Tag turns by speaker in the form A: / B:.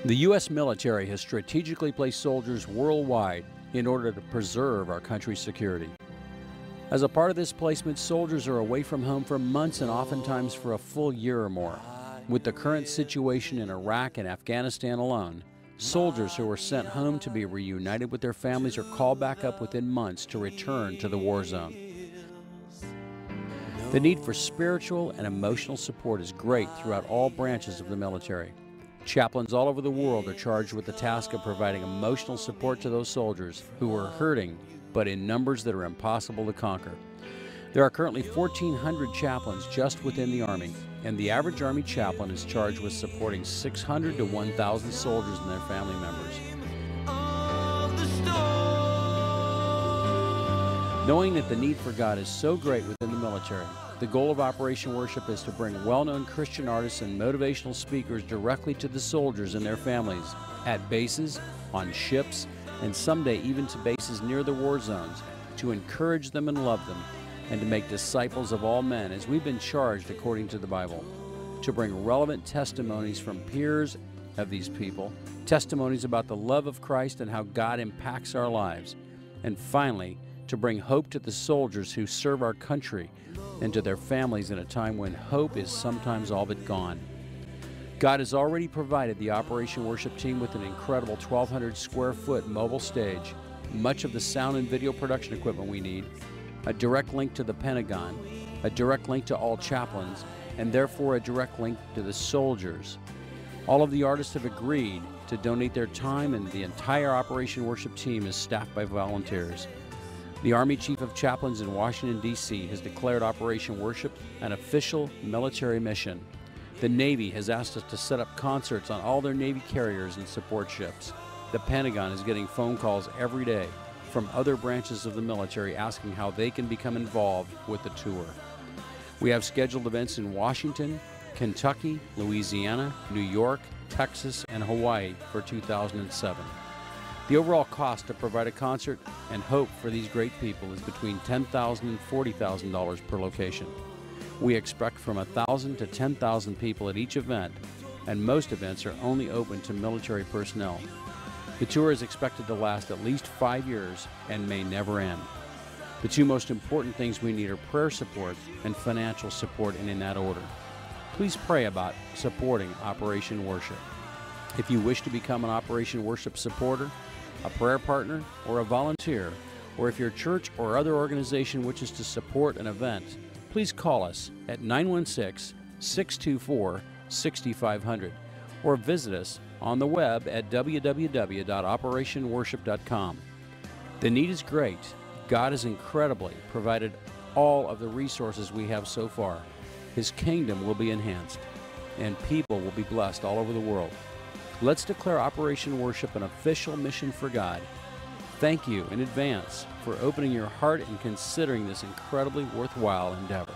A: The U.S. military has strategically placed soldiers worldwide in order to preserve our country's security. As a part of this placement, soldiers are away from home for months and oftentimes for a full year or more. With the current situation in Iraq and Afghanistan alone, soldiers who are sent home to be reunited with their families are called back up within months to return to the war zone. The need for spiritual and emotional support is great throughout all branches of the military. Chaplains all over the world are charged with the task of providing emotional support to those soldiers who are hurting, but in numbers that are impossible to conquer. There are currently 1,400 chaplains just within the Army, and the average Army chaplain is charged with supporting 600 to 1,000 soldiers and their family members. Knowing that the need for God is so great within the military, the goal of Operation Worship is to bring well-known Christian artists and motivational speakers directly to the soldiers and their families, at bases, on ships, and someday even to bases near the war zones, to encourage them and love them, and to make disciples of all men as we've been charged according to the Bible, to bring relevant testimonies from peers of these people, testimonies about the love of Christ and how God impacts our lives, and finally, to bring hope to the soldiers who serve our country and to their families in a time when hope is sometimes all but gone. God has already provided the Operation Worship team with an incredible 1,200 square foot mobile stage, much of the sound and video production equipment we need, a direct link to the Pentagon, a direct link to all chaplains, and therefore a direct link to the soldiers. All of the artists have agreed to donate their time, and the entire Operation Worship team is staffed by volunteers. The Army Chief of Chaplains in Washington, D.C. has declared Operation Worship an official military mission. The Navy has asked us to set up concerts on all their Navy carriers and support ships. The Pentagon is getting phone calls every day from other branches of the military asking how they can become involved with the tour. We have scheduled events in Washington, Kentucky, Louisiana, New York, Texas, and Hawaii for 2007. The overall cost to provide a concert and hope for these great people is between $10,000 and $40,000 per location. We expect from 1,000 to 10,000 people at each event, and most events are only open to military personnel. The tour is expected to last at least 5 years and may never end. The two most important things we need are prayer support and financial support, and in that order. Please pray about supporting Operation Worship. If you wish to become an Operation Worship supporter, a prayer partner, or a volunteer, or if your church or other organization wishes to support an event, please call us at 916-624-6500 or visit us on the web at www.operationworship.com. The need is great. God has incredibly provided all of the resources we have so far. His kingdom will be enhanced, and people will be blessed all over the world. Let's declare Operation Worship an official mission for God. Thank you in advance for opening your heart and considering this incredibly worthwhile endeavor.